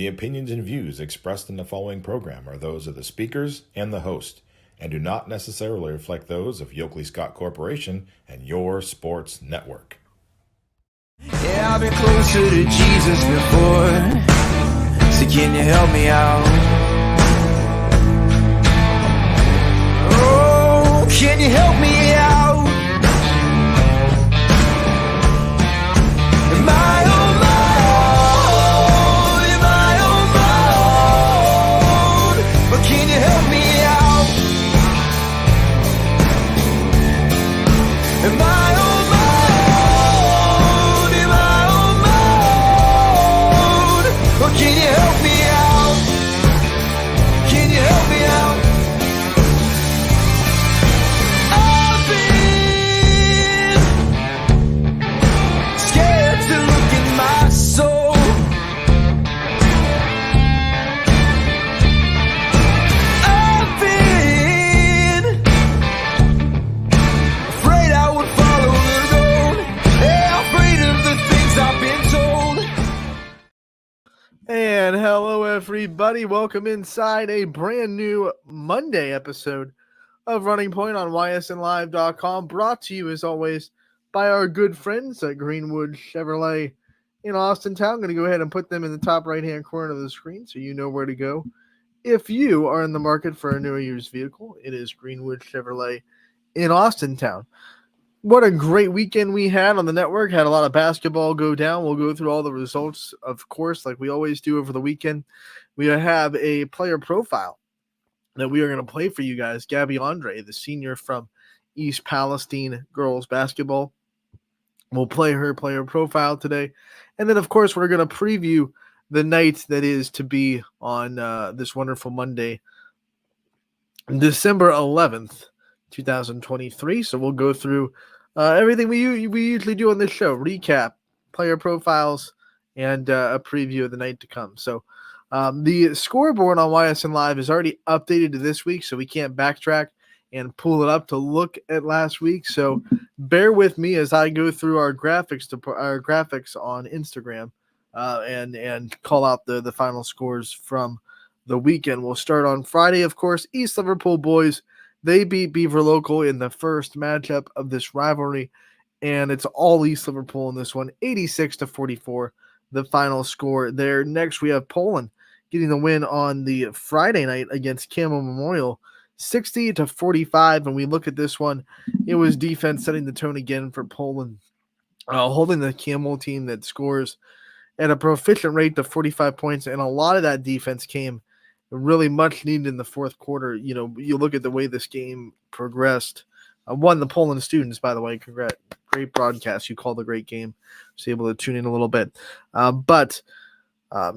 The opinions and views expressed in the following program are those of the speakers and the host, and do not necessarily reflect those of Yoakley Scott Corporation and your sports network. Yeah, I've been closer to Jesus before, so can you help me out? Oh, can you help me out? Am I on my own? Am I on my own? But can you help me out? Am I on my own? Am I on my own? Or can you help me out? Can you help me out? I've been scared to look in my soul. I've been afraid I would follow the road. Yeah, afraid of the things I've been told. And hello, everybody. Welcome inside a brand new Monday episode of Running Point on YSNLive.com. Brought to you, as always, by our good friends at Greenwood Chevrolet in Austintown. I'm going to go ahead and put them in the top right-hand corner of the screen so you know where to go. If you are in the market for a new or used vehicle, it is Greenwood Chevrolet in Austintown. What a great weekend we had on the network. Had a lot of basketball go down. We'll go through all the results, of course, like we always do over the weekend. We have a player profile that we are going to play for you guys. Gabby Andre, the senior from East Palestine girls basketball. We'll play her player profile today. And then, of course, we're going to preview the night that is to be on this wonderful Monday, December 11th, 2023. So we'll go through everything we usually do on this show: recap, player profiles, and a preview of the night to come. So the scoreboard on YSN Live is already updated to this week, so we can't backtrack and pull it up to look at last week. So bear with me as I go through our graphics on Instagram and call out the final scores from the weekend. We'll start on Friday, of course. East Liverpool boys, they beat Beaver Local in the first matchup of this rivalry, and it's all East Liverpool in this one, 86-44, the final score there. Next, we have Poland getting the win on the Friday night against Camel Memorial, 60-45, and we look at this one, it was defense setting the tone again for Poland, holding the Camel team that scores at a proficient rate to 45 points, and a lot of that defense came really much needed in the fourth quarter. You know, you look at the way this game progressed. Won the Poland students, by the way. Congrats. Great broadcast. You called a great game. I was able to tune in a little bit. But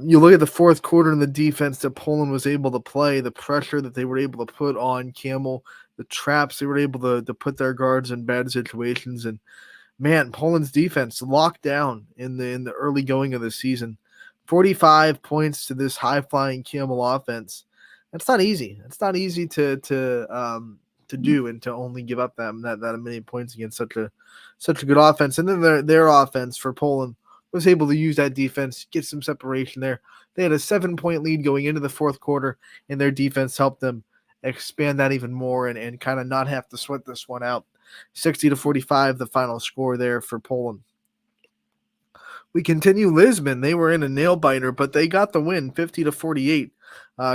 you look at the fourth quarter and the defense that Poland was able to play, the pressure that they were able to put on Camel, the traps they were able to put their guards in bad situations. And, man, Poland's defense locked down in the early going of the season. 45 points to this high-flying Camel offense. That's not easy. It's not easy to do and to only give up that many points against such a good offense. And then their offense for Poland was able to use that defense, get some separation there. They had a 7-point lead going into the fourth quarter, and their defense helped them expand that even more and kind of not have to sweat this one out. 60-45, the final score there for Poland. We continue Lisbon. They were in a nail-biter, but they got the win, 50-48.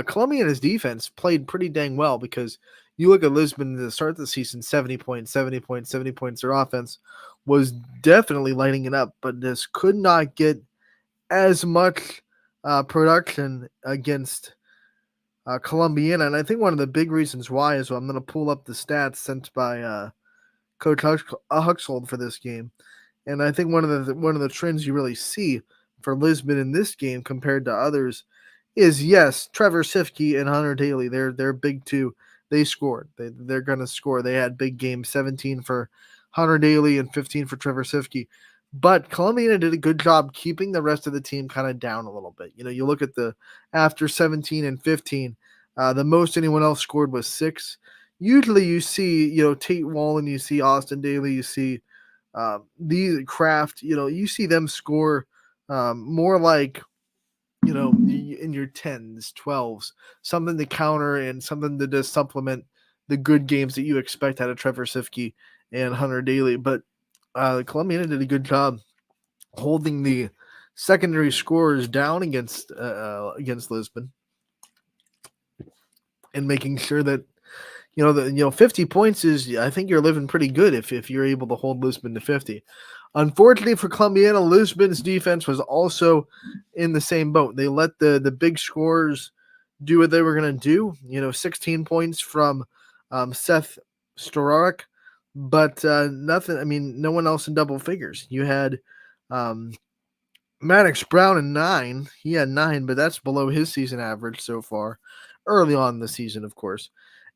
Colombiana's defense played pretty dang well because you look at Lisbon to start the season, 70 points. Their offense was definitely lighting it up, but just could not get as much production against Colombiana. And I think one of the big reasons why is, I'm going to pull up the stats sent by Coach Huxhold for this game. And I think one of the trends you really see for Lisbon in this game compared to others is, yes, Trevor Sifke and Hunter Daly, they're big two. They scored. They're going to score. They had big games, 17 for Hunter Daly and 15 for Trevor Sifke. But Colombiana did a good job keeping the rest of the team kind of down a little bit. You know, you look at after 17 and 15, the most anyone else scored was 6. Usually you see, Tate Wallen, you see Austin Daly, you see these Kraft, you see them score more like, in your 10s, 12s, something to counter and something to just supplement the good games that you expect out of Trevor Sifke and Hunter Daly. But Columbiana did a good job holding the secondary scorers down against Lisbon and making sure that 50 points is, I think you're living pretty good if you're able to hold Lisbon to 50. Unfortunately for Columbiana, Lisbon's defense was also in the same boat. They let the big scorers do what they were going to do. 16 points from Seth Storarek, but nothing. I mean, no one else in double figures. You had um, Maddox Brown in 9. He had 9, but that's below his season average so far. Early on in the season, of course.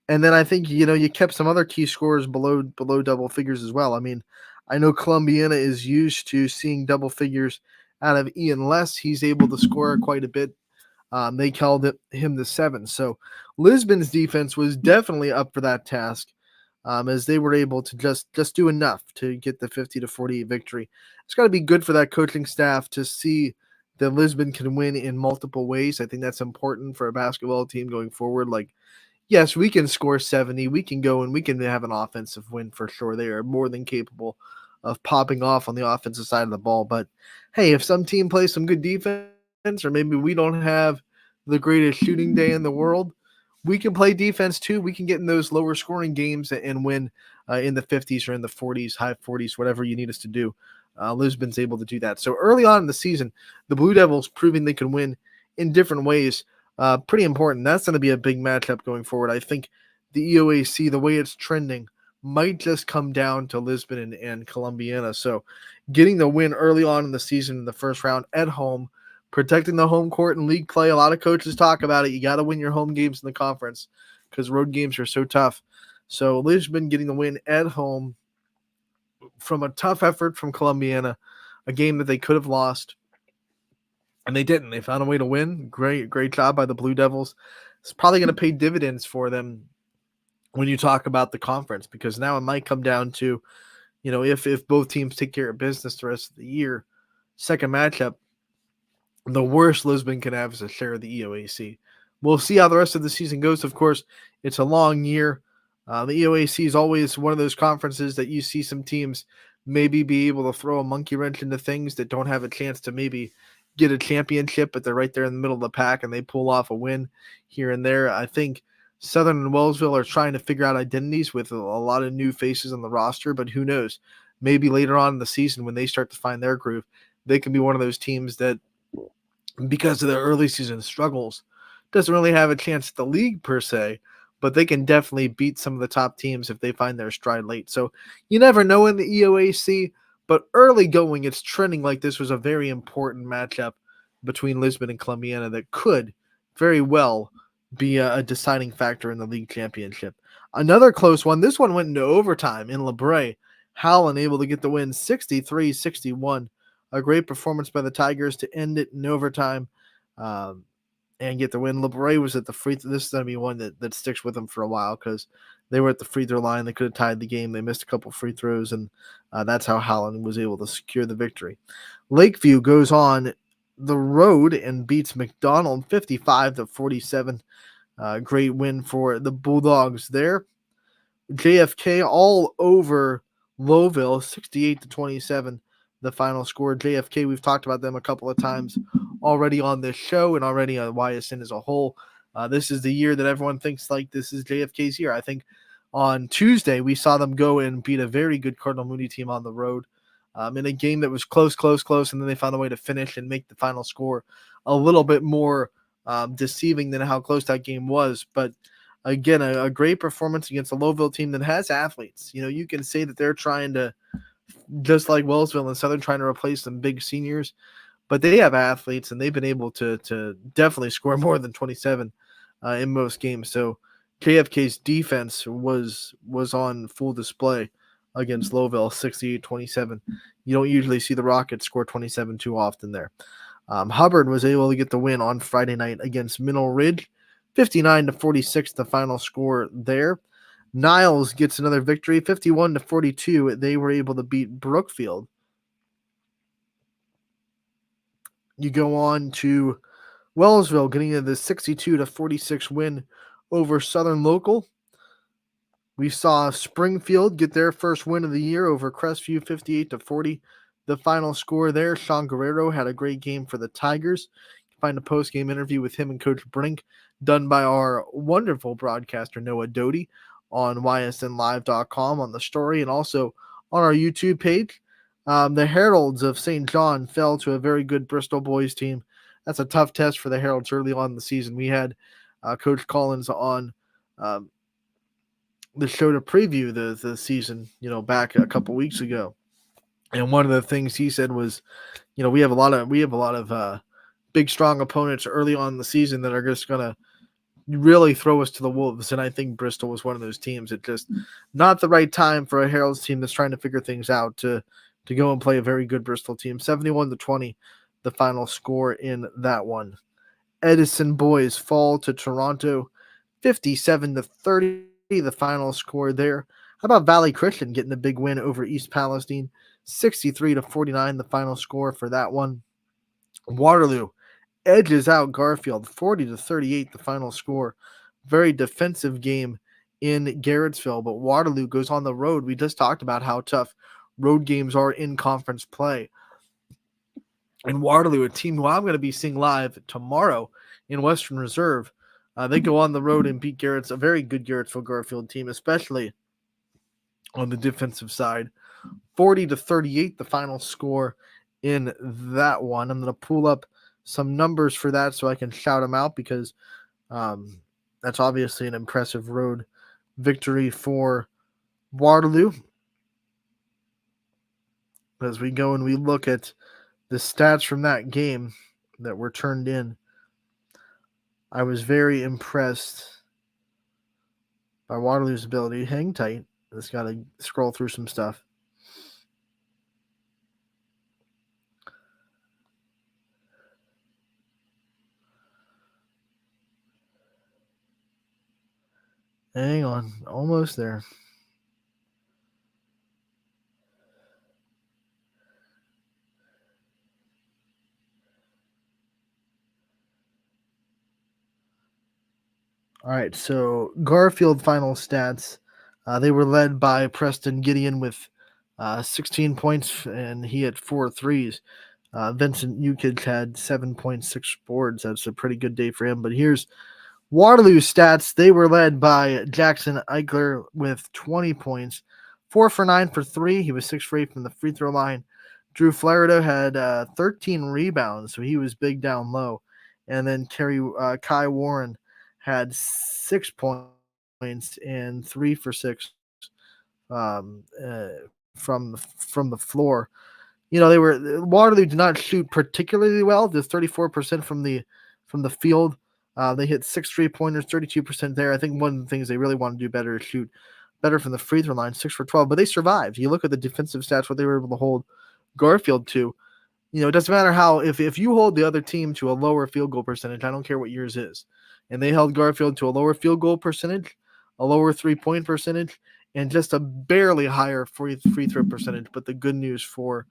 And then I think you kept some other key scorers below double figures as well. I mean, I know Columbiana is used to seeing double figures out of Ian Less. He's able to score quite a bit. They called him the 7. So Lisbon's defense was definitely up for that task, as they were able to just do enough to get the 50-48 victory. It's got to be good for that coaching staff to see that Lisbon can win in multiple ways. I think that's important for a basketball team going forward. Like, yes, we can score 70. We can go and we can have an offensive win for sure. They are more than capable of popping off on the offensive side of the ball. But hey, if some team plays some good defense, or maybe we don't have the greatest shooting day in the world, we can play defense too. We can get in those lower scoring games and win in the 50s or in the 40s, high 40s, whatever you need us to do. Lisbon's able to do that. So early on in the season, the Blue Devils proving they can win in different ways. Pretty important. That's going to be a big matchup going forward. I think the EOAC, the way it's trending, might just come down to Lisbon and Columbiana. So getting the win early on in the season in the first round at home, protecting the home court in league play. A lot of coaches talk about it. You got to win your home games in the conference because road games are so tough. So Lisbon getting the win at home from a tough effort from Columbiana, a game that they could have lost. And they didn't. They found a way to win. Great job by the Blue Devils. It's probably going to pay dividends for them when you talk about the conference, because now it might come down to, if both teams take care of business the rest of the year, second matchup, the worst Lisbon can have is a share of the EOAC. We'll see how the rest of the season goes. Of course, it's a long year. The EOAC is always one of those conferences that you see some teams maybe be able to throw a monkey wrench into things that don't have a chance to maybe get a championship, but they're right there in the middle of the pack and they pull off a win here and there. I think Southern and Wellsville are trying to figure out identities with a lot of new faces on the roster, but who knows? Maybe later on in the season when they start to find their groove, they can be one of those teams that, because of their early season struggles, doesn't really have a chance at the league per se, but they can definitely beat some of the top teams if they find their stride late. So you never know in the EOAC, but early going, it's trending like this was a very important matchup between Lisbon and Columbiana that could very well be a deciding factor in the league championship. Another close one. This one went into overtime in La Brea. Howland able to get the win 63-61. A great performance by the Tigers to end it in overtime and get the win. La Brea was at the free throw. This is going to be one that sticks with them for a while because they were at the free throw line. They could have tied the game. They missed a couple free throws, and that's how Howland was able to secure the victory. Lakeview goes on the road and beats McDonald 55-47. Great win for the Bulldogs there. JFK all over Lowville 68-27. The final score. JFK, we've talked about them a couple of times already on this show and already on Ysn as a whole. This is the year that everyone thinks like this is JFK's year. I think on Tuesday we saw them go and beat a very good Cardinal Mooney team on the road in a game that was close, and then they found a way to finish and make the final score a little bit more deceiving than how close that game was. But again, a great performance against a Lowville team that has athletes. You can say that they're trying to, just like Wellsville and Southern, trying to replace some big seniors, but they have athletes and they've been able to definitely score more than 27 in most games. So JFK's defense was on full display against Lowville 68-27. You don't usually see the Rockets score 27 too often there. Hubbard was able to get the win on Friday night against Mineral Ridge 59-46, the final score there. Niles gets another victory, 51-42. They were able to beat Brookfield. You go on to Wellsville getting the 62-46 win over Southern Local. We saw Springfield get their first win of the year over Crestview 58-40. The final score there, Sean Guerrero had a great game for the Tigers. You can find a post-game interview with him and Coach Brink done by our wonderful broadcaster Noah Doty on ysnlive.com on the story and also on our YouTube page. The Heralds of St. John fell to a very good Bristol boys team. That's a tough test for the Heralds early on in the season. We had Coach Collins on the show to preview the season, back a couple weeks ago. And one of the things he said was, we have a lot of big, strong opponents early on in the season that are just going to really throw us to the wolves. And I think Bristol was one of those teams that just not the right time for a Herald's team that's trying to figure things out to go and play a very good Bristol team. 71-20, the final score in that one. Edison boys fall to Toronto, 57-30, the final score there. How about Valley Christian getting a big win over East Palestine, 63-49, the final score for that one. Waterloo edges out Garfield, 40-38, the final score. Very defensive game in Garrettsville, but Waterloo goes on the road. We just talked about how tough road games are in conference play. And Waterloo, a team who I'm going to be seeing live tomorrow in Western Reserve, they go on the road and beat a very good Garrettsville Garfield team, especially on the defensive side. 40-38, the final score in that one. I'm going to pull up some numbers for that so I can shout them out because that's obviously an impressive road victory for Waterloo. As we go and we look at the stats from that game that were turned in, I was very impressed by Waterloo's ability. Hang tight. Just got to scroll through some stuff. Hang on. Almost there. All right, so Garfield final stats. They were led by Preston Gideon with 16 points, and he had 4 threes. Vincent Ukich had 7.6 boards. That's a pretty good day for him. But here's Waterloo's stats. They were led by Jackson Eichler with 20 points, 4 for 9 for 3. He was 6 for 8 from the free throw line. Drew Flaherty had 13 rebounds, so he was big down low. And then Kai Warren had 6 points and 3 for 6 from the floor. Waterloo did not shoot particularly well. Just 34% from the field. They hit 6 3-pointers, 32% there. I think one of the things they really want to do better is shoot better from the free throw line, 6 for 12. But they survived. You look at the defensive stats, what they were able to hold Garfield to. It doesn't matter how, if you hold the other team to a lower field goal percentage, I don't care what yours is. And they held Garfield to a lower field goal percentage, a lower 3-point percentage, and just a barely higher free throw percentage. But the good news for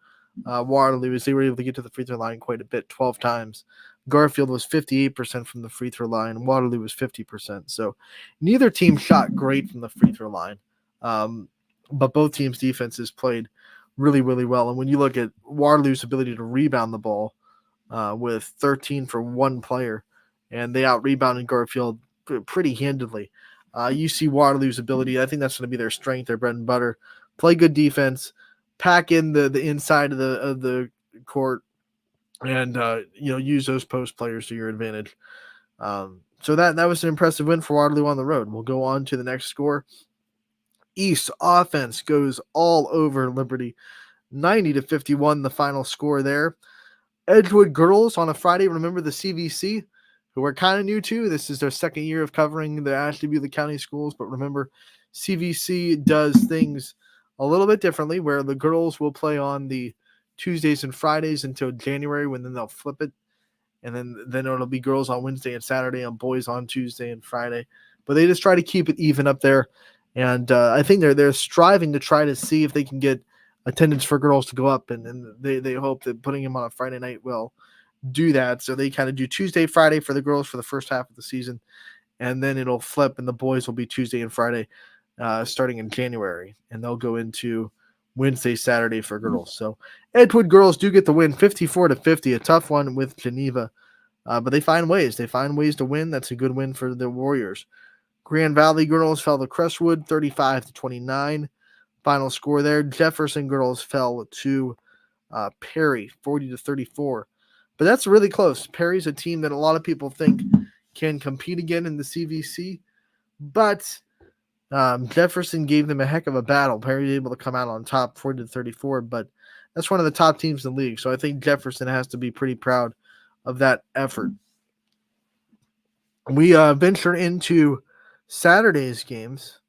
Waterloo is they were able to get to the free throw line quite a bit, 12 times. Garfield was 58% from the free throw line. Waterloo was 50%. So neither team shot great from the free throw line. But both teams' defenses played really, really well. And when you look at Waterloo's ability to rebound the ball with 13 for one player, and they out-rebounded Garfield pretty handedly. You see Waterloo's ability. I think that's going to be their strength, their bread and butter. Play good defense, pack in the inside of the court, and use those post players to your advantage. So that was an impressive win for Waterloo on the road. We'll go on to the next score. East offense goes all over Liberty, 90-51, the final score there. Edgewood girls on a Friday. Remember the CVC, who are kind of new too. This is their second year of covering the Ashtabula County schools. But remember, CVC does things a little bit differently, where the girls will play on the Tuesdays and Fridays until January, when then they'll flip it. And then it'll be girls on Wednesday and Saturday and boys on Tuesday and Friday. But they just try to keep it even up there. And I think they're striving to try to see if they can get attendance for girls to go up. And they hope that putting them on a Friday night will do that. So they kind of do Tuesday, Friday for the girls for the first half of the season, and then it'll flip, and the boys will be Tuesday and Friday starting in January, and they'll go into Wednesday, Saturday for girls. So Edgewood girls do get the win, 54-50, a tough one with Geneva, but they find ways. They find ways to win. That's a good win for the Warriors. Grand Valley girls fell to Crestwood, 35-29. Final score there. Jefferson girls fell to Perry, 40-34. But that's really close. Perry's a team that a lot of people think can compete again in the CVC, but Jefferson gave them a heck of a battle. Perry was able to come out on top, 40-34, but that's one of the top teams in the league. So I think Jefferson has to be pretty proud of that effort. We venture into Saturday's games.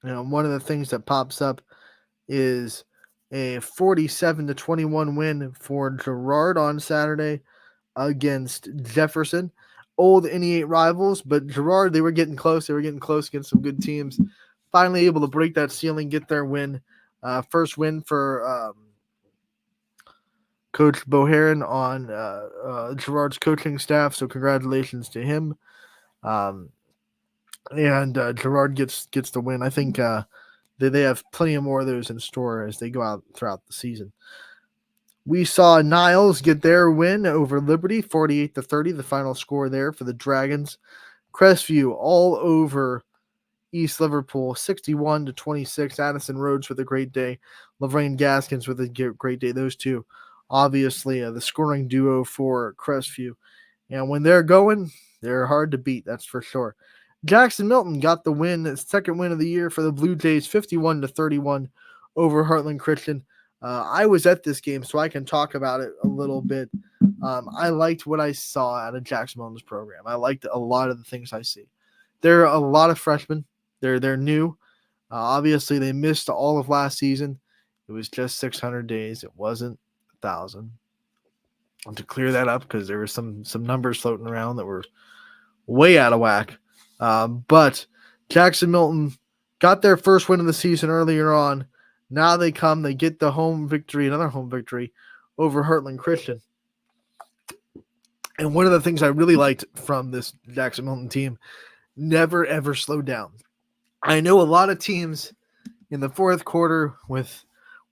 One of the things that pops up is a 47-21 win for Girard on Saturday against Jefferson. Old NE8 rivals, but Girard, they were getting close. They were getting close against some good teams. Finally able to break that ceiling, get their win. First win for Coach Boharan on Girard's coaching staff, so congratulations to him. And Girard gets the win. I think they have plenty of more of those in store as they go out throughout the season. We saw Niles get their win over Liberty, 48-30, the final score there for the Dragons. Crestview all over East Liverpool, 61-26. Addison Rhodes with a great day. Lorraine Gaskins with a great day. Those two, obviously, the scoring duo for Crestview. And when they're going, they're hard to beat, that's for sure. Jackson Milton got the win, second win of the year for the Blue Jays, 51-31 over Heartland Christian. I was at this game, so I can talk about it a little bit. I liked what I saw out of Jackson Milton's program. I liked a lot of the things I see. There are a lot of freshmen. They're new. Obviously, they missed all of last season. It was just 600 days. It wasn't 1,000. To clear that up, because there were some numbers floating around that were way out of whack. But Jackson Milton got their first win of the season earlier on. Now they get the home victory, another home victory over Heartland Christian. And one of the things I really liked from this Jackson Milton team, never ever slowed down. I know a lot of teams in the fourth quarter with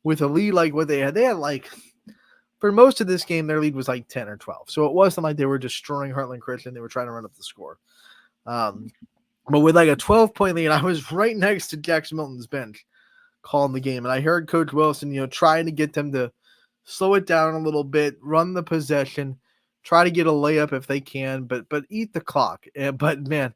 a lead like what they had like, for most of this game, their lead was like 10 or 12. So it wasn't like they were destroying Heartland Christian. They were trying to run up the score. But with like a 12-point lead, I was right next to Jackson Milton's bench calling the game. And I heard Coach Wilson, trying to get them to slow it down a little bit, run the possession, try to get a layup if they can, but eat the clock. But man,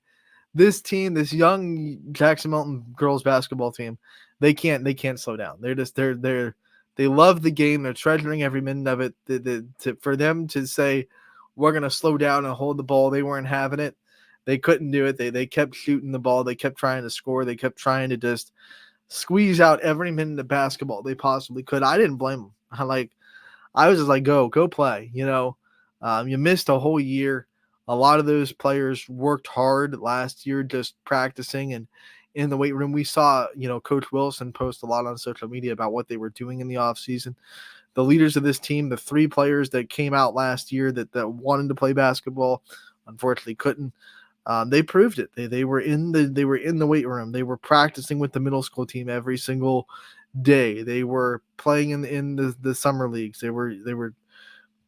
this team, this young Jackson Milton girls basketball team, they can't slow down. They love the game. They're treasuring every minute of it. For them to say, we're going to slow down and hold the ball, they weren't having it. They couldn't do it. They kept shooting the ball. They kept trying to score. They kept trying to just squeeze out every minute of basketball they possibly could. I didn't blame them. I was just like, go play. You missed a whole year. A lot of those players worked hard last year just practicing and in the weight room. We saw, Coach Wilson post a lot on social media about what they were doing in the offseason. The leaders of this team, the three players that came out last year that wanted to play basketball, unfortunately couldn't. They proved it. They were in the weight room. They were practicing with the middle school team every single day. They were playing in the summer leagues. They were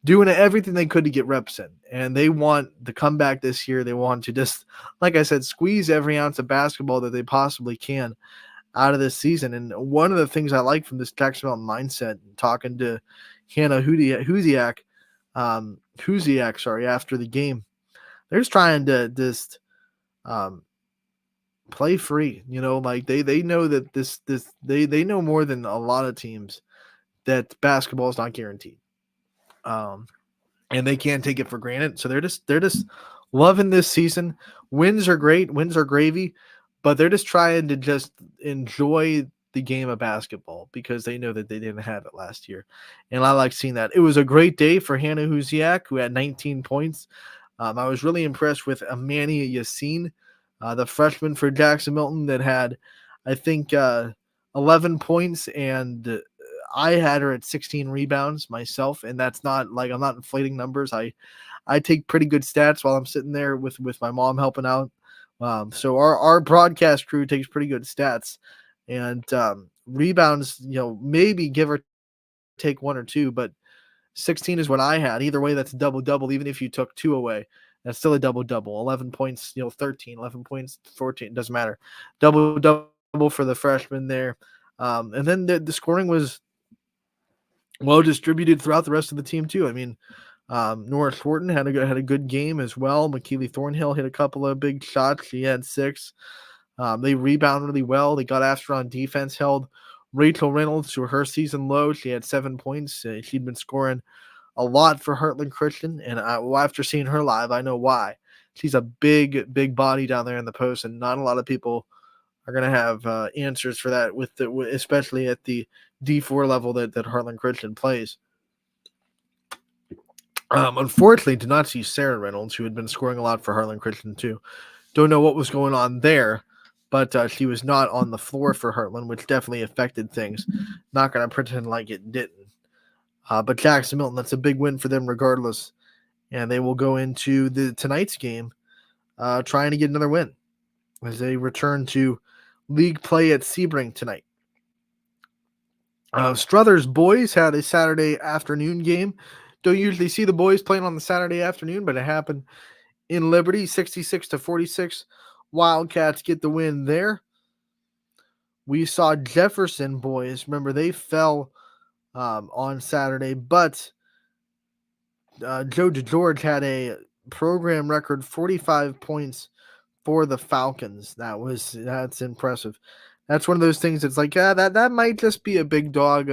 doing everything they could to get reps in, and they want to come back this year. They want to just, like I said, squeeze every ounce of basketball that they possibly can out of this season. And one of the things I like from this Jackson Mountain mindset, talking to Hannah Huziak, after the game, they're just trying to just play free. Like they know that they know more than a lot of teams that basketball is not guaranteed. And they can't take it for granted. So they're just loving this season. Wins are great. Wins are gravy, but they're just trying to just enjoy the game of basketball because they know that they didn't have it last year. And I like seeing that. It was a great day for Hannah Huziak, who had 19 points. I was really impressed with Amani Yassine, the freshman for Jackson Milton that had, I think, 11 points. And I had her at 16 rebounds myself, and that's not like I'm not inflating numbers. I take pretty good stats while I'm sitting there with my mom helping out. So our broadcast crew takes pretty good stats, and rebounds, maybe give or take one or two, but 16 is what I had. Either way, that's a double-double. Even if you took 2 away, that's still a double-double. 11 points, 13, 11 points, 14, doesn't matter. Double-double for the freshman there. And then the scoring was well distributed throughout the rest of the team too. I mean, Nora Thornton had a good game as well. McKeely Thornhill hit a couple of big shots. She had 6. They rebounded really well. They got after on defense, held Rachel Reynolds to her season low. She had 7 points. She'd been scoring a lot for Heartland Christian, and after seeing her live, I know why. She's a big body down there in the post, and not a lot of people are going to have answers for that, especially at the D4 level that Heartland Christian plays. Unfortunately, did not see Sarah Reynolds, who had been scoring a lot for Heartland Christian too. Don't know what was going on there, but she was not on the floor for Heartland, which definitely affected things. Not going to pretend like it didn't. But Jackson Milton, that's a big win for them regardless. And they will go into tonight's game trying to get another win as they return to league play at Sebring tonight. Struthers boys had a Saturday afternoon game. Don't usually see the boys playing on the Saturday afternoon, but it happened in Liberty, 66-46. Wildcats get the win there. We saw Jefferson boys. Remember, they fell on Saturday, but Joe DeGeorge had a program record 45 points for the Falcons. That's impressive. That's one of those things that's like, that might just be a big dog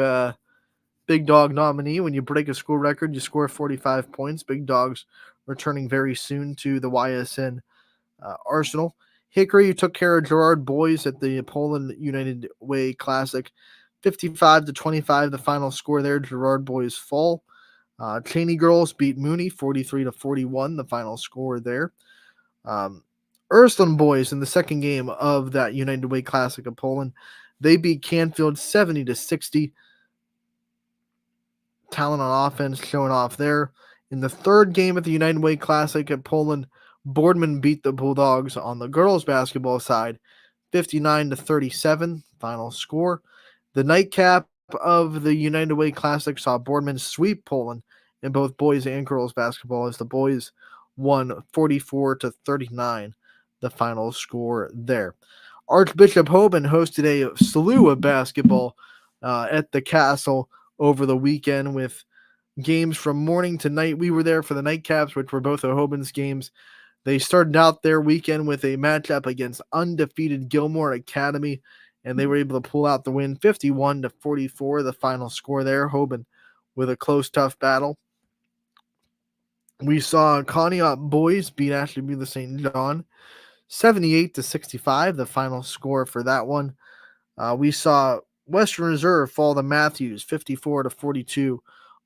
nominee. When you break a school record, you score 45 points. Big Dogs returning very soon to the YSN Arsenal. Hickory took care of Girard boys at the Poland United Way Classic. 55-25, the final score there. Girard boys fall. Cheney girls beat Mooney 43-41, the final score there. Ursuline boys in the second game of that United Way Classic of Poland, they beat Canfield 70-60. Talent on offense showing off there. In the third game at the United Way Classic at Poland, Boardman beat the Bulldogs on the girls basketball side 59-37, final score. The nightcap of the United Way Classic saw Boardman sweep Poland in both boys and girls basketball as the boys won 44-39, the final score there. Archbishop Hoban hosted a slew of basketball at the Castle over the weekend with games from morning to night. We were there for the nightcaps, which were both of Hoban's games. They started out their weekend with a matchup against undefeated Gilmore Academy, and they were able to pull out the win 51-44, the final score there. Hoban with a close, tough battle. We saw Conneaut boys beat Ashby St. John 78-65, the final score for that one. We saw Western Reserve fall to Matthews 54-42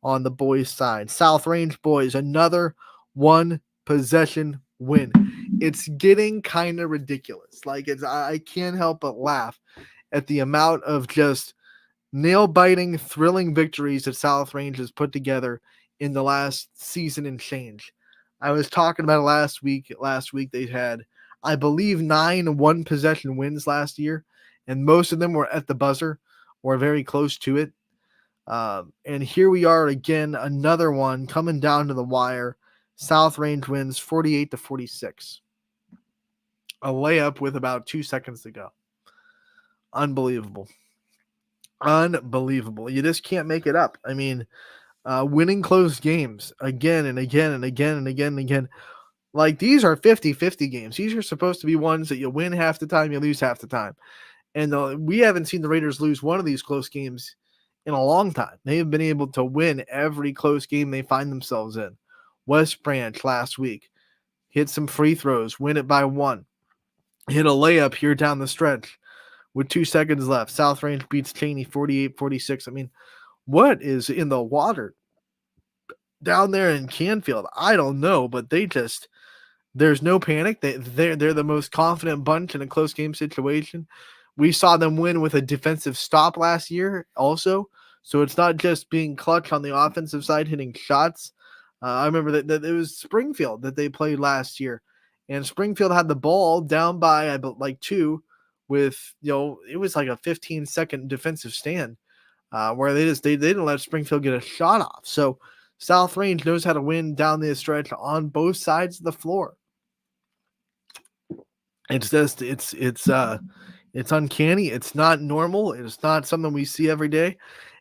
on the boys' side. South Range boys, another one possession win. It's getting kind of ridiculous. I can't help but laugh at the amount of just nail-biting, thrilling victories that South Range has put together in the last season and change. I was talking about it last week. Last week they had, I believe, 9 one-possession wins last year, and most of them were at the buzzer or very close to it. And here we are again, another one coming down to the wire. South Range wins 48-46. A layup with about 2 seconds to go. Unbelievable. You just can't make it up. I mean, winning close games again and again and again and again and again. Like, these are 50-50 games. These are supposed to be ones that you win half the time, you lose half the time. And we haven't seen the Raiders lose one of these close games in a long time. They have been able to win every close game they find themselves in. West Branch last week hit some free throws, win it by 1. Hit a layup here down the stretch with 2 seconds left. South Range beats Cheney 48-46. I mean, what is in the water down there in Canfield? I don't know, but there's no panic. They're the most confident bunch in a close game situation. We saw them win with a defensive stop last year also. So it's not just being clutch on the offensive side, hitting shots. I remember that it was Springfield that they played last year, and Springfield had the ball down by like 2 with, it was like a 15-second defensive stand where they didn't let Springfield get a shot off. So South Range knows how to win down the stretch on both sides of the floor. It's just it's uncanny. It's not normal. It's not something we see every day,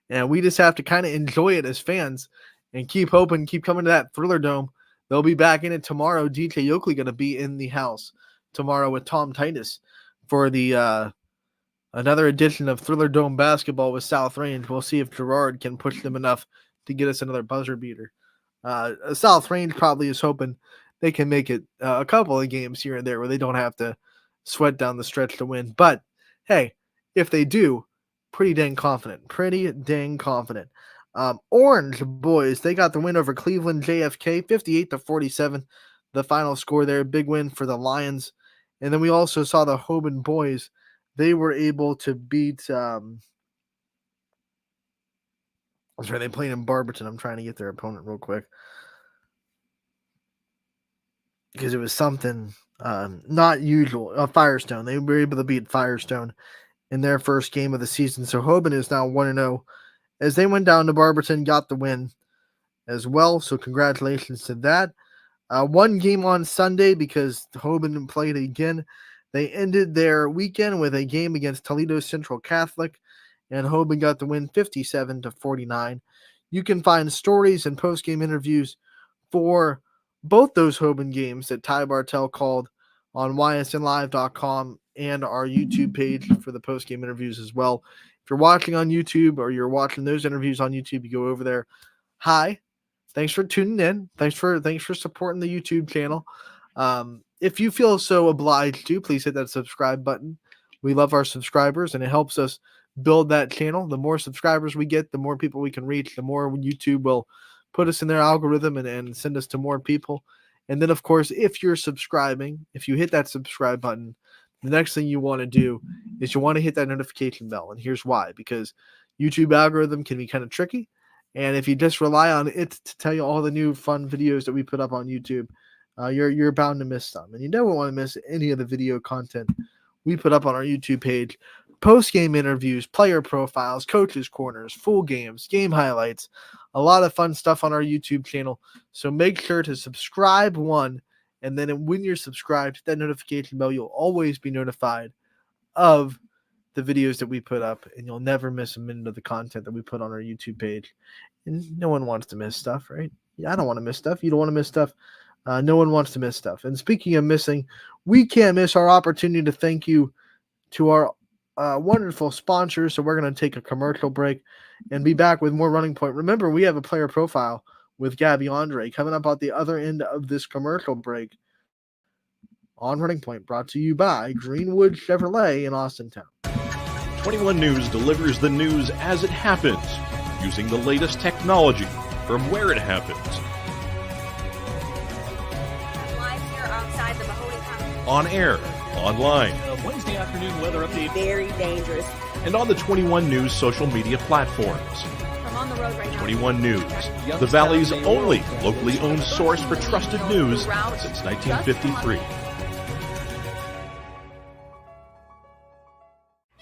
and we just have to kind of enjoy it as fans and keep hoping, keep coming to that Thriller Dome. They'll be back in it tomorrow. DJ Yoakley going to be in the house tomorrow with Tom Titus for the another edition of Thriller Dome basketball with South Range. We'll see if Gerard can push them enough to get us another buzzer beater. South Range probably is hoping they can make it a couple of games here and there where they don't have to sweat down the stretch to win. But hey, if they do, pretty dang confident. Orange boys, they got the win over Cleveland JFK, 58-47. The final score there, big win for the Lions. And then we also saw the Hoban boys. They were able to beat. They played in Barberton. I'm trying to get their opponent real quick because it was something not usual. Firestone. They were able to beat Firestone in their first game of the season. So Hoban is now 1-0 as they went down to Barberton, got the win as well. So congratulations to that. One game on Sunday because Hoban played again. They ended their weekend with a game against Toledo Central Catholic, and Hoban got the win 57-49. You can find stories and post-game interviews for both those Hoban games that Ty Bartell called on ysnlive.com and our YouTube page for the post-game interviews as well. If you're watching on YouTube or you're watching those interviews on YouTube, you go over there. Hi, thanks for tuning in. Thanks for supporting the YouTube channel. If you feel so obliged to, please hit that subscribe button. We love our subscribers, and it helps us build that channel. The more subscribers we get, the more people we can reach, the more YouTube will put us in their algorithm and send us to more people. And then, of course, if you're subscribing, if you hit that subscribe button, the next thing you want to do is you want to hit that notification bell. And here's why. Because YouTube algorithm can be kind of tricky. And if you just rely on it to tell you all the new fun videos that we put up on YouTube, you're bound to miss some. And you never want to miss any of the video content we put up on our YouTube page. Post-game interviews, player profiles, coaches' corners, full games, game highlights, a lot of fun stuff on our YouTube channel. So make sure to subscribe, and then when you're subscribed, hit that notification bell. You'll always be notified of the videos that we put up, and you'll never miss a minute of the content that we put on our YouTube page. And no one wants to miss stuff, right? I don't want to miss stuff. You don't want to miss stuff. No one wants to miss stuff. And speaking of missing, we can't miss our opportunity to thank you to our wonderful sponsors. So we're going to take a commercial break and be back with more Running Point. Remember, we have a player profile with Gabby Andre coming up at the other end of this commercial break on Running Point, brought to you by Greenwood Chevrolet in Austintown. 21 News delivers the news as it happens, using the latest technology from where it happens. Live here outside the Mahoney County. On air, online, Wednesday afternoon weather update. Very dangerous. and on the 21 News social media platforms. I'm on the road right now. 21 News, the Valley's only locally owned source for trusted news since 1953.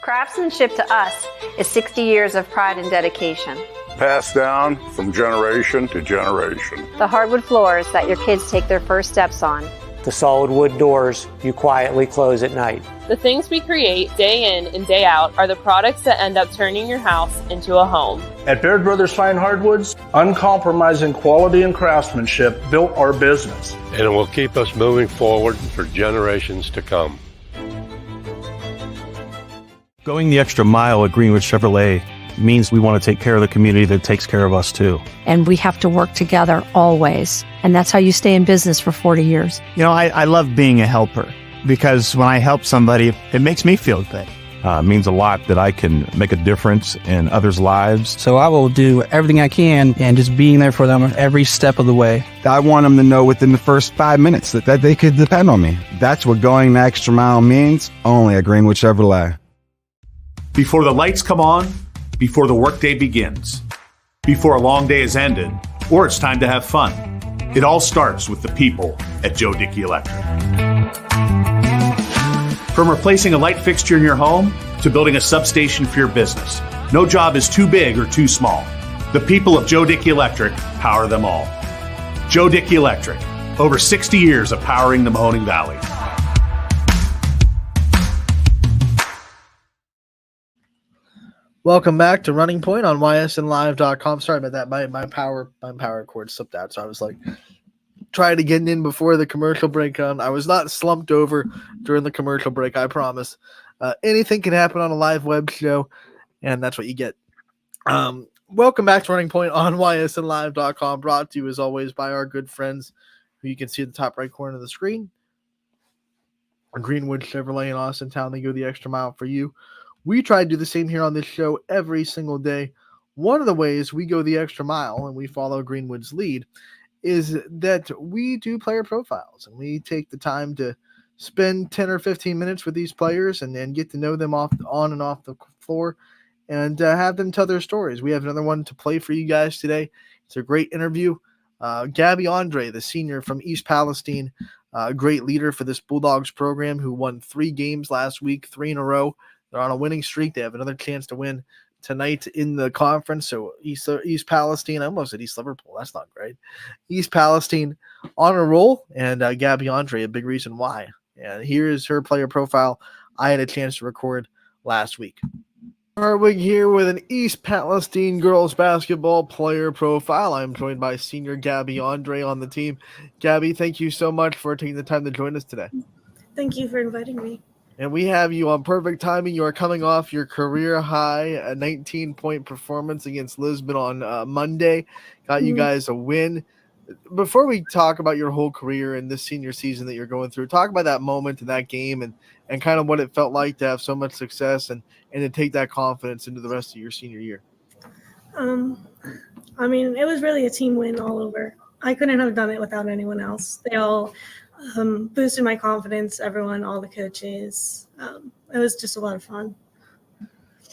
Craftsmanship to us is 60 years of pride and dedication. Passed down from generation to generation. The hardwood floors that your kids take their first steps on. The solid wood doors you quietly close at night. The things we create day in and day out are the products that end up turning your house into a home. At Baird Brothers Fine Hardwoods, uncompromising quality and craftsmanship built our business. And it will keep us moving forward for generations to come. Going the extra mile at Greenwood Chevrolet means we want to take care of the community that takes care of us too. And we have to work together always. And that's how you stay in business for 40 years. You know, I love being a helper because when I help somebody, it makes me feel good. It means a lot that I can make a difference in others' lives. So I will do everything I can and just being there for them every step of the way. I want them to know within the first 5 minutes that they could depend on me. That's what going the extra mile means, only at Greenwood Chevrolet. Before the lights come on, before the workday begins, before a long day is ended, or it's time to have fun. It all starts with the people at Joe Dickey Electric. From replacing a light fixture in your home to building a substation for your business, no job is too big or too small. The people of Joe Dickey Electric power them all. Joe Dickey Electric, over 60 years of powering the Mahoning Valley. Welcome back to Running Point on ysnlive.com. Sorry about that. My power cord slipped out, so I was like trying to get in before the commercial break. I was not slumped over during the commercial break, I promise. Anything can happen on a live web show, and that's what you get. Welcome back to Running Point on ysnlive.com, brought to you as always by our good friends who you can see at the top right corner of the screen. Greenwood Chevrolet in Austin Town, they go the extra mile for you. We try to do the same here on this show every single day. One of the ways we go the extra mile and we follow Greenwood's lead is that we do player profiles, and we take the time to spend 10 or 15 minutes with these players and get to know them on and off the floor and have them tell their stories. We have another one to play for you guys today. It's a great interview. Gabby Andre, the senior from East Palestine, a great leader for this Bulldogs program who won 3 games last week, 3 in a row. They're on a winning streak. They have another chance to win tonight in the conference. So East Palestine, I almost said East Liverpool. That's not great. East Palestine on a roll, and Gabby Andre, a big reason why. And here is her player profile I had a chance to record last week. Hartwig here with an East Palestine girls basketball player profile. I'm joined by senior Gabby Andre on the team. Gabby, thank you so much for taking the time to join us today. Thank you for inviting me. And we have you on perfect timing. You are coming off your career high, a 19-point performance against Lisbon on Monday. Got you guys a win. Before we talk about your whole career and this senior season that you're going through, talk about that moment in that game and kind of what it felt like to have so much success and to take that confidence into the rest of your senior year. I mean, it was really a team win all over. I couldn't have done it without anyone else. They all boosted my confidence, everyone, all the coaches. It was just a lot of fun.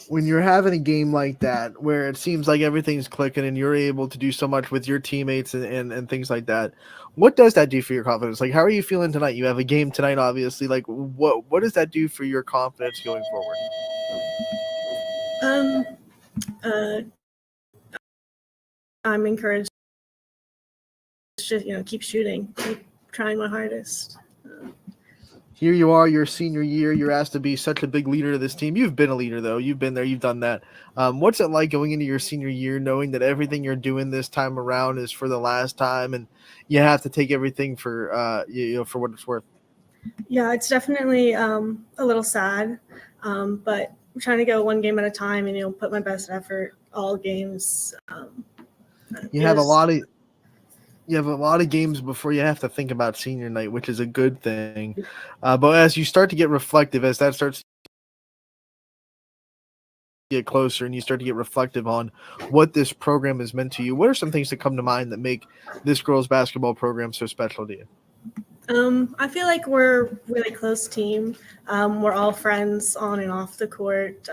When you're having a game like that where it seems like everything's clicking and you're able to do so much with your teammates and things like that, what does that do for your confidence? Like, how are you feeling tonight? You have a game tonight, obviously. Like, what does that do for your confidence going forward? I'm encouraged to keep shooting, keep trying my hardest. Here you are, your senior year. You're asked to be such a big leader to this team. You've been a leader, though. You've been there. You've done that. What's it like going into your senior year, knowing that everything you're doing this time around is for the last time, and you have to take everything for for what it's worth? Yeah, it's definitely a little sad, but I'm trying to go one game at a time and put my best effort all games. You have a lot of games before you have to think about senior night, which is a good thing. But as you start to get reflective, as that starts to get closer and you start to get reflective on what this program has meant to you, what are some things that come to mind that make this girls basketball program so special to you? I feel like we're a really close team. We're all friends on and off the court.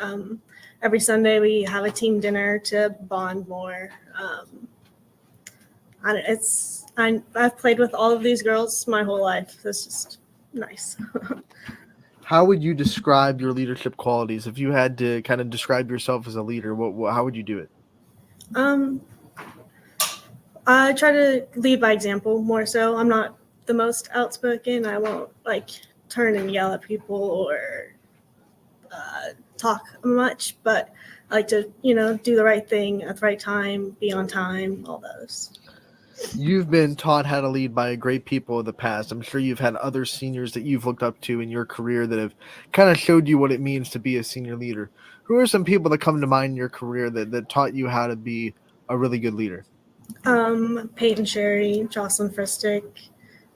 Every Sunday we have a team dinner to bond more. I've played with all of these girls my whole life. It's just nice. How would you describe your leadership qualities? If you had to kind of describe yourself as a leader, how would you do it? I try to lead by example more so. I'm not the most outspoken. I won't turn and yell at people or talk much, but I like to, do the right thing at the right time, be on time, all those. You've been taught how to lead by great people in the past. I'm sure you've had other seniors that you've looked up to in your career that have kind of showed you what it means to be a senior leader. Who are some people that come to mind in your career that taught you how to be a really good leader? Peyton Sherry, Jocelyn Fristick,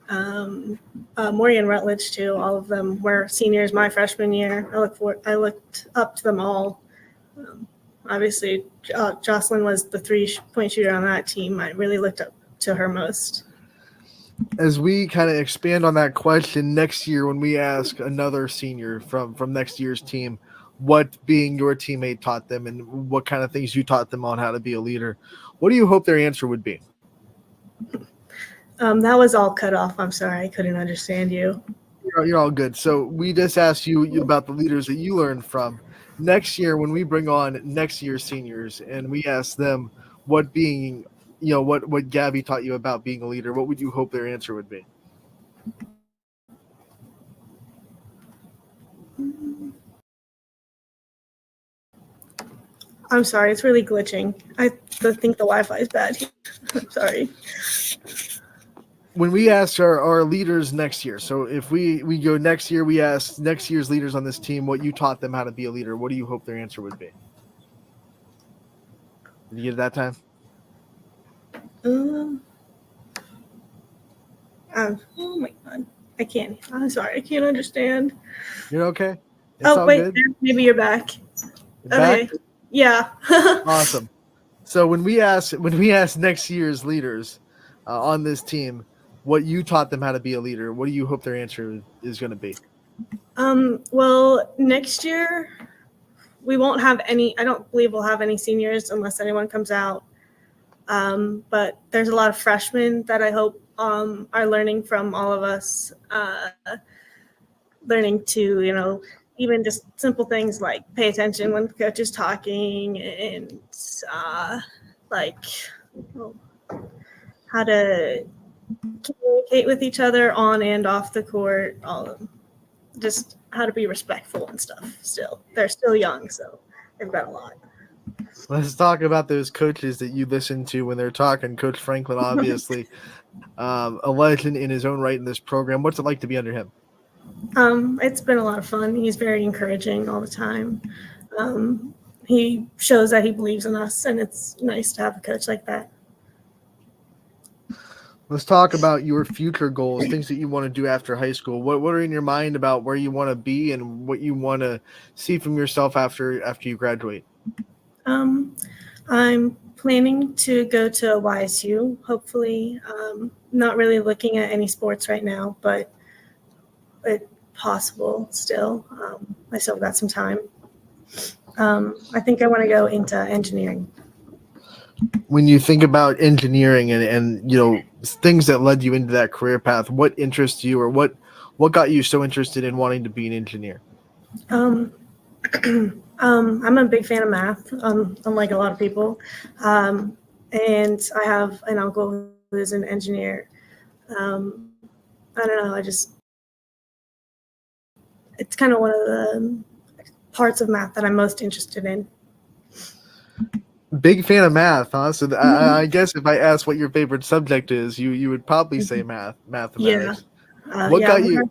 Morgan Rutledge too. All of them were seniors my freshman year. I looked up to them all. Obviously, Jocelyn was the 3-point shooter on that team. I really looked up to her most. As we kind of expand on that question next year, when we ask another senior from next year's team, what being your teammate taught them and what kind of things you taught them on how to be a leader, what do you hope their answer would be? That was all cut off. I'm sorry, I couldn't understand you. You're all good. So we just asked you about the leaders that you learned from. Next year, when we bring on next year's seniors and we ask them what being, what Gabby taught you about being a leader, what would you hope their answer would be? I'm sorry, it's really glitching. I think the Wi-Fi is bad. I'm sorry. When we ask our leaders next year, so if we go next year, we ask next year's leaders on this team what you taught them how to be a leader, what do you hope their answer would be? Did you get it that time? Oh my God. I can't. I'm sorry. I can't understand. You're okay? It's oh, all wait. good. Maybe you're back. You're okay. back? Yeah. Awesome. So when we ask next year's leaders on this team what you taught them how to be a leader, what do you hope their answer is going to be? Well, next year we won't have any. I don't believe we'll have any seniors unless anyone comes out. But there's a lot of freshmen that I hope are learning from all of us, learning to, even just simple things like pay attention when the coach is talking and how to communicate with each other on and off the court, just how to be respectful and stuff. Still, they're still young, so they've got a lot. Let's talk about those coaches that you listen to when they're talking. Coach Franklin, obviously, a legend in his own right in this program. What's it like to be under him? It's been a lot of fun. He's very encouraging all the time. He shows that he believes in us, and it's nice to have a coach like that. Let's talk about your future goals, things that you want to do after high school. What are in your mind about where you want to be and what you want to see from yourself after you graduate? I'm planning to go to YSU, hopefully. Not really looking at any sports right now, but it's possible still. I still got some time. I think I want to go into engineering. When you think about engineering and things that led you into that career path, what interests you or what got you so interested in wanting to be an engineer? I'm a big fan of math, unlike a lot of people. And I have an uncle who is an engineer. I don't know, it's kind of one of the parts of math that I'm most interested in. Big fan of math, huh? So I guess if I asked what your favorite subject is, you would probably say mathematics. Yeah. What got you?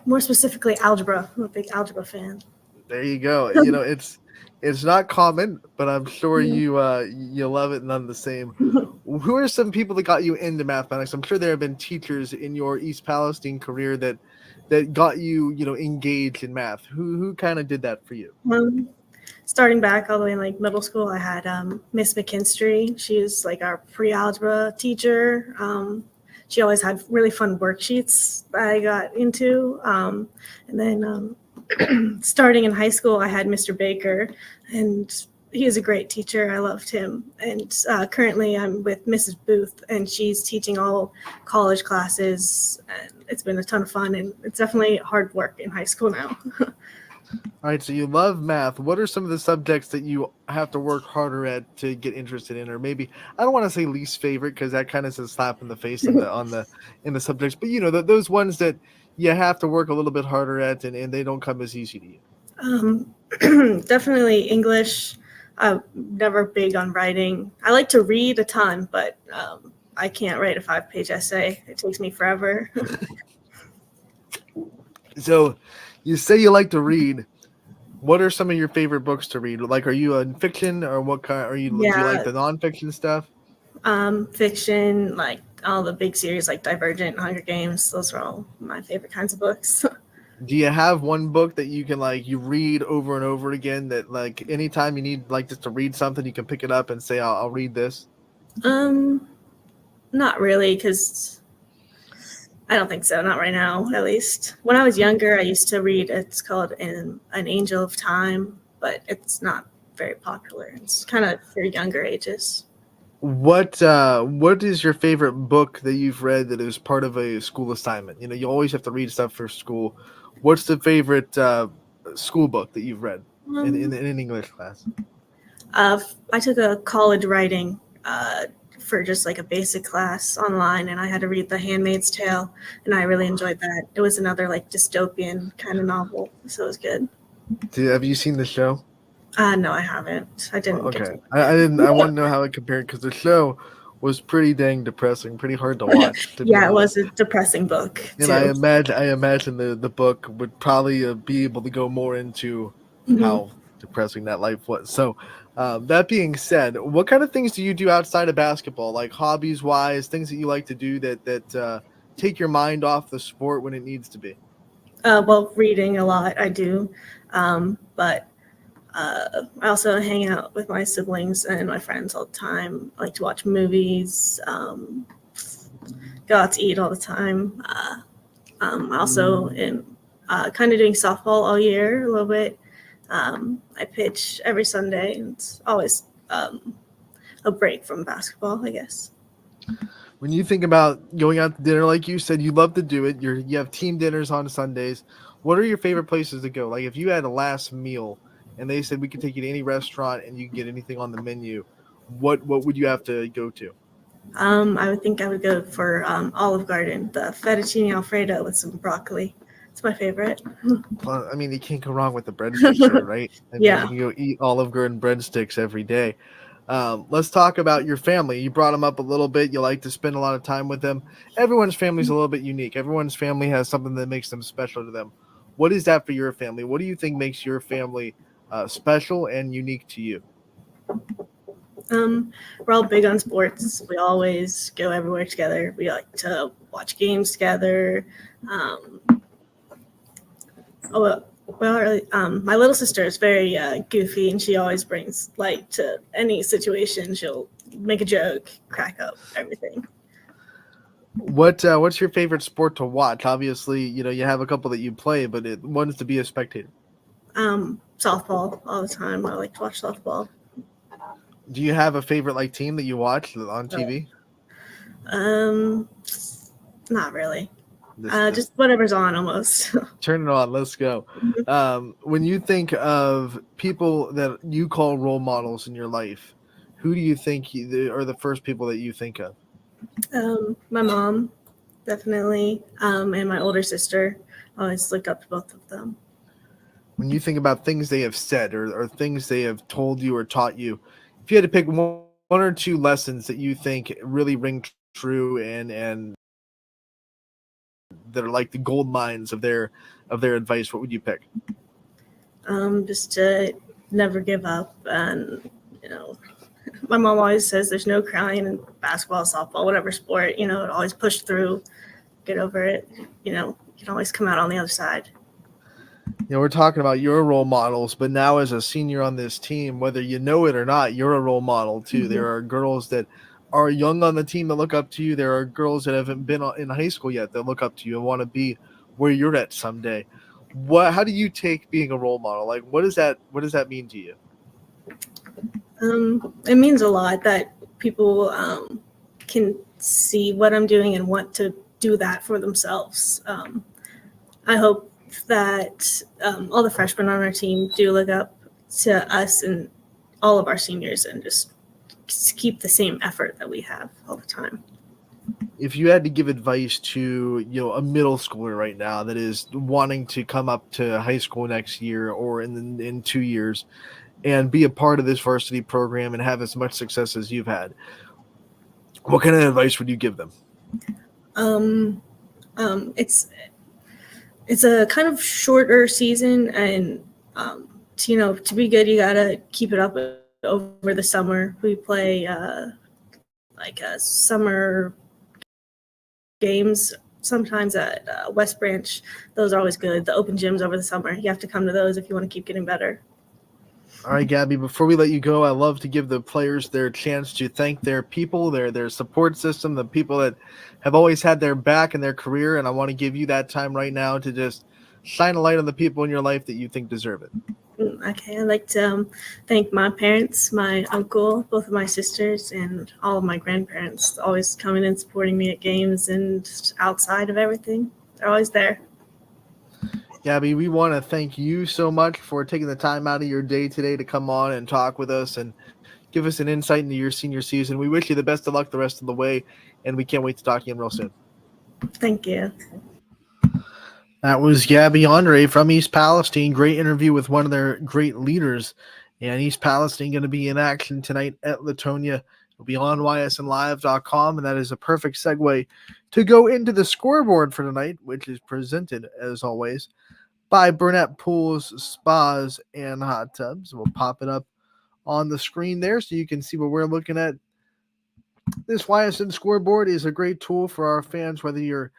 More specifically, algebra. I'm a big algebra fan. There you go. It's not common, but I'm sure you love it none the same. Who are some people that got you into mathematics? I'm sure there have been teachers in your East Palestine career that got you engaged in math. Who kind of did that for you? Starting back all the way in middle school, I had Miss McKinstry. She was our pre-algebra teacher. She always had really fun worksheets that I got into. And then starting in high school, I had Mr. Baker, and he is a great teacher. I loved him. And currently I'm with Mrs. Booth, and she's teaching all college classes. And it's been a ton of fun, and it's definitely hard work in high school now. All right, so you love math. What are some of the subjects that you have to work harder at to get interested in, or maybe I don't want to say least favorite because that kind of is a slap in the face in the subjects, but those ones that you have to work a little bit harder at and they don't come as easy to you. Definitely English. I'm never big on writing. I like to read a ton, but I can't write a 5-page essay. It takes me forever. So you say you like to read. What are some of your favorite books to read? Are you in fiction or what kind? Do you like the nonfiction stuff? Fiction, like all the big series like Divergent, Hunger Games. Those are all my favorite kinds of books. Do you have one book that you can you read over and over again that anytime you need just to read something, you can pick it up and say, I'll read this? Not really, because I don't think so. Not right now, at least. When I was younger, I used to read. It's called An Angel of Time, but it's not very popular. It's kind of for younger ages. What is your favorite book that you've read that is part of a school assignment? You know, you always have to read stuff for school. What's the favorite school book that you've read in an English class? I took a college writing for just like a basic class online, and I had to read The Handmaid's Tale, and I really enjoyed that. It was another like dystopian kind of novel, so it was good. Have you seen the show? No, I haven't. I didn't. Okay, I didn't. I want to know how it compared because the show was pretty dang depressing, pretty hard to watch. Yeah, it was a depressing book. And too. I imagine the book would probably be able to go more into how depressing that life was. So, that being said, what kind of things do you do outside of basketball, like hobbies wise, things that you like to do that take your mind off the sport when it needs to be? Well, reading a lot, I do, but I also hang out with my siblings and my friends all the time. I like to watch movies, go out to eat all the time. I also am kind of doing softball all year a little bit. I pitch every Sunday, and it's always a break from basketball, I guess. When you think about going out to dinner, like you said, you love to do it. You have team dinners on Sundays. What are your favorite places to go? Like if you had a last meal and they said we could take you to any restaurant and you can get anything on the menu, what would you have to go to? I would think I would go for Olive Garden, the fettuccine alfredo with some broccoli. It's my favorite. Well, I mean, you can't go wrong with the breadsticks here, right? I mean, Yeah. you can go eat Olive Garden breadsticks every day. Let's talk about your family. You brought them up a little bit. You like to spend a lot of time with them. Everyone's family is a little bit unique. Everyone's family has something that makes them special to them. What is that for your family? What do you think makes your family special and unique to you? We're all big on sports. We always go everywhere together. We like to watch games together. My little sister is very goofy, and she always brings light to any situation. She'll make a joke, crack up, everything. What's your favorite sport to watch? Obviously, you know you have a couple that you play, but one is to be a spectator. Softball all the time. I like to watch softball. Do you have a favorite team that you watch on TV? Not really. Just whatever's on almost. Turn it on. Let's go. When you think of people that you call role models in your life, who do you think are the first people that you think of? My mom, definitely, and my older sister. I always look up to both of them. When you think about things they have said or things they have told you or taught you, if you had to pick one or two lessons that you think really ring true and that are like the gold mines of their advice, what would you pick? Just to never give up, and my mom always says there's no crying in basketball, softball, whatever sport. Always push through, get over it. You can always come out on the other side. We're talking about your role models, but now as a senior on this team, whether you know it or not, you're a role model too. Mm-hmm. There are girls that are young on the team that look up to you. There are girls that haven't been in high school yet that look up to you and want to be where you're at someday. How do you take being a role model? Like, what does that mean to you? It means a lot that people can see what I'm doing and want to do that for themselves. I hope that all the freshmen on our team do look up to us and all of our seniors and just keep the same effort that we have all the time. If you had to give advice to a middle schooler right now that is wanting to come up to high school next year or in 2 years and be a part of this varsity program and have as much success as you've had, what kind of advice would you give them? It's a kind of shorter season, and to be good, you gotta keep it up over the summer. We play summer games sometimes at West Branch. Those are always good. The open gyms over the summer. You have to come to those if you want to keep getting better. All right, Gabby, before we let you go, I love to give the players their chance to thank their people, their support system, the people that have always had their back in their career. And I want to give you that time right now to just shine a light on the people in your life that you think deserve it. Okay, I'd like to thank my parents, my uncle, both of my sisters, and all of my grandparents, always coming and supporting me at games and outside of everything. They're always there. Gabby, we want to thank you so much for taking the time out of your day today to come on and talk with us and give us an insight into your senior season. We wish you the best of luck the rest of the way, and we can't wait to talk to you real soon. Thank you. That was Gabby Andre from East Palestine. Great interview with one of their great leaders. And East Palestine going to be in action tonight at Latonia. It'll be on ysnlive.com, and that is a perfect segue to go into the scoreboard for tonight, which is presented, as always, by Burnett Pools, Spas, and Hot Tubs. We'll pop it up on the screen there so you can see what we're looking at. This YSN scoreboard is a great tool for our fans, whether you're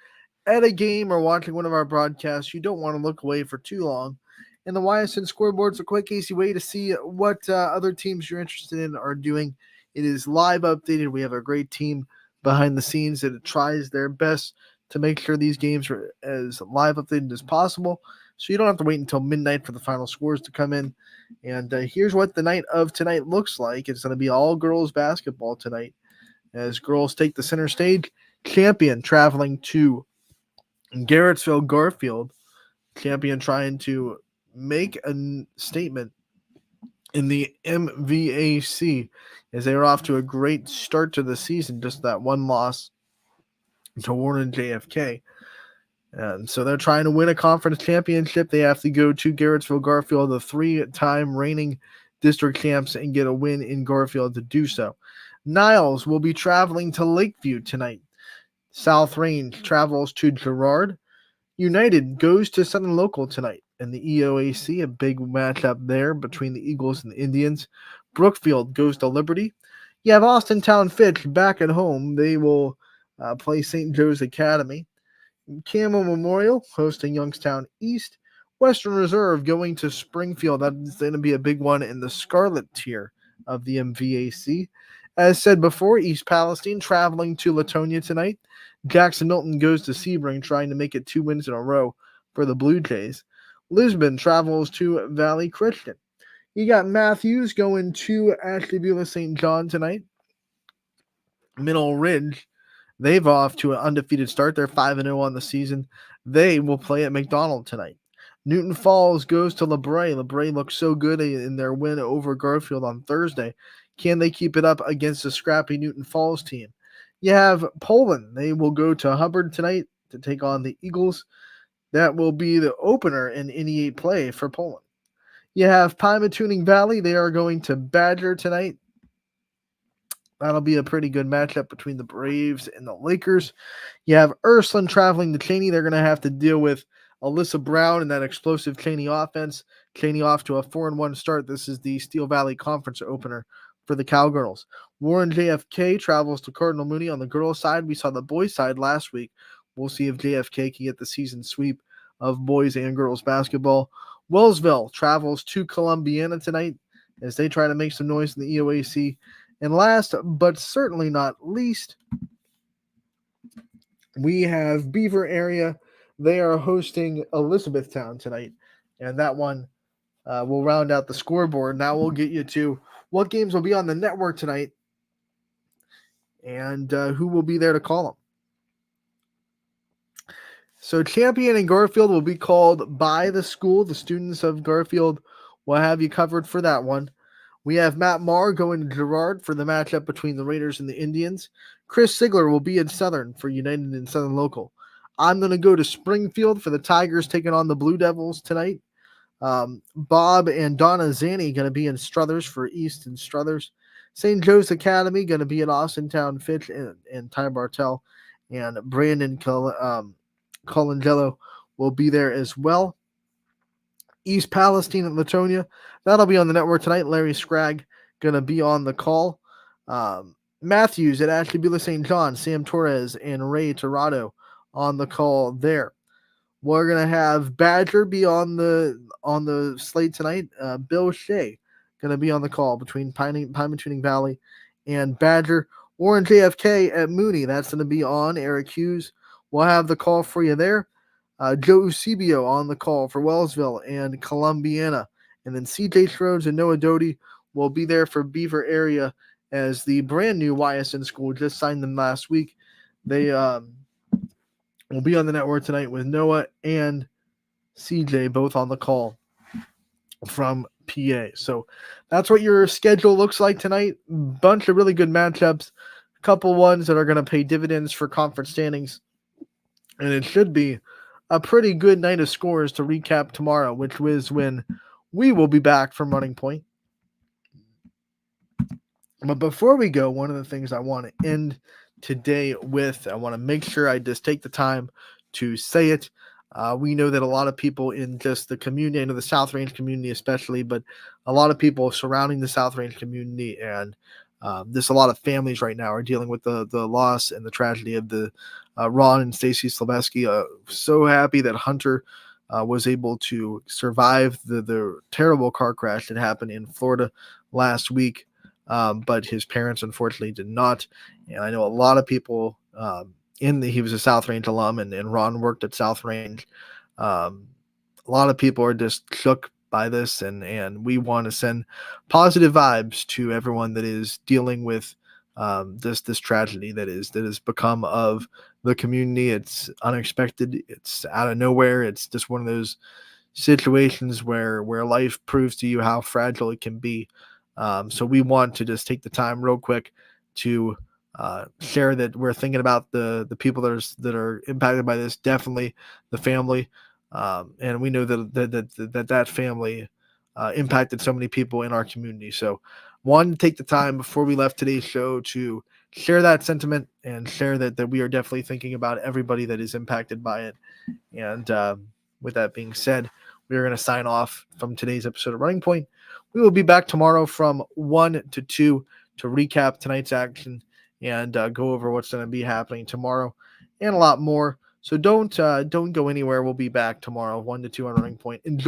at a game or watching one of our broadcasts. You don't want to look away for too long. And the YSN scoreboard is a quick, easy way to see what other teams you're interested in are doing. It is live updated. We have a great team behind the scenes that tries their best to make sure these games are as live updated as possible. So you don't have to wait until midnight for the final scores to come in. And here's what the night of tonight looks like. It's going to be all girls basketball tonight as girls take the center stage. Champion traveling to Garrettsville Garfield. Champion trying to make a statement in the MVAC as they are off to a great start to the season, just that one loss to Warren JFK. And so they're trying to win a conference championship. They have to go to Garrettsville Garfield, the 3-time reigning district champs, and get a win in Garfield to do so. Niles will be traveling to Lakeview tonight. South Range travels to Girard. United goes to Southern Local tonight. And the EOAC, a big matchup there between the Eagles and the Indians. Brookfield goes to Liberty. You have Austin Town Fitch back at home. They will play St. Joe's Academy. Camel Memorial hosting Youngstown East. Western Reserve going to Springfield. That's going to be a big one in the Scarlet tier of the MVAC. As said before, East Palestine traveling to Latonia tonight. Jackson Milton goes to Sebring, trying to make it 2 wins in a row for the Blue Jays. Lisbon travels to Valley Christian. You got Matthews going to Ashtabula St. John tonight. Middle Ridge, they've off to an undefeated start. They're 5-0 on the season. They will play at McDonald tonight. Newton Falls goes to LeBray. LeBray looks so good in their win over Garfield on Thursday. Can they keep it up against the scrappy Newton Falls team? You have Poland. They will go to Hubbard tonight to take on the Eagles. That will be the opener in NE8 play for Poland. You have Pymatuning Valley. They are going to Badger tonight. That'll be a pretty good matchup between the Braves and the Lakers. You have Ursuline traveling to Cheney. They're going to have to deal with Alyssa Brown and that explosive Cheney offense. Cheney off to a 4-1 start. This is the Steel Valley Conference opener for the Cowgirls. Warren JFK travels to Cardinal Mooney on the girls' side. We saw the boys' side last week. We'll see if JFK can get the season sweep of boys and girls basketball. Wellsville travels to Columbiana tonight as they try to make some noise in the EOAC. And last but certainly not least, we have Beaver Area. They are hosting Elizabethtown tonight. And that one will round out the scoreboard. Now we'll get you to what games will be on the network tonight and who will be there to call them. So Champion and Garfield will be called by the school. The students of Garfield will have you covered for that one. We have Matt Marr going to Girard for the matchup between the Raiders and the Indians. Chris Sigler will be in Southern for United and Southern Local. I'm going to go to Springfield for the Tigers taking on the Blue Devils tonight. Bob and Donna Zanny going to be in Struthers for East and Struthers. St. Joe's Academy going to be at Austintown Fitch and Ty Bartell. And Brandon Colangelo will be there as well. East Palestine at Latonia. That'll be on the network tonight. Larry Scragg going to be on the call. Matthews at Ashtabula St. John. Sam Torres and Ray Torado on the call there. We're going to have Badger be on the slate tonight. Bill Shea going to be on the call between Pine Tuning Valley and Badger. Orange JFK at Mooney, that's going to be on. Eric Hughes will have the call for you there. Joe Eusebio on the call for Wellsville and Columbiana. And then CJ Schroeds and Noah Doty will be there for Beaver area, as the brand new Ysn school just signed them last week. They will be on the network tonight with Noah and CJ both on the call from PA. So that's what your schedule looks like tonight. Bunch of really good matchups. A couple ones that are going to pay dividends for conference standings. And it should be a pretty good night of scores to recap tomorrow, which is when we will be back from Running Point. But before we go, one of the things I want to end today with, I want to make sure I just take the time to say it. We know that a lot of people in just the community, the South Range community especially, but a lot of people surrounding the South Range community and there's a lot of families right now are dealing with the loss and the tragedy of the Ron and Stacy Sloveski. So happy that Hunter was able to survive the terrible car crash that happened in Florida last week. But his parents unfortunately did not. And I know a lot of people he was a South Range alum and Ron worked at South Range. A lot of people are just shook by this, and we want to send positive vibes to everyone that is dealing with this tragedy that has become of the community. It's unexpected. It's out of nowhere. It's just one of those situations where life proves to you how fragile it can be. So we want to just take the time real quick to share that we're thinking about the people that are impacted by this, definitely the family. And we know that family impacted so many people in our community. So wanted to take the time before we left today's show to share that sentiment and share that we are definitely thinking about everybody that is impacted by it. And with that being said, we are going to sign off from today's episode of Running Point. We will be back tomorrow from 1 to 2 to recap tonight's action and go over what's going to be happening tomorrow and a lot more. So don't go anywhere. We'll be back tomorrow, 1 to 2 on Running Point. Enjoy.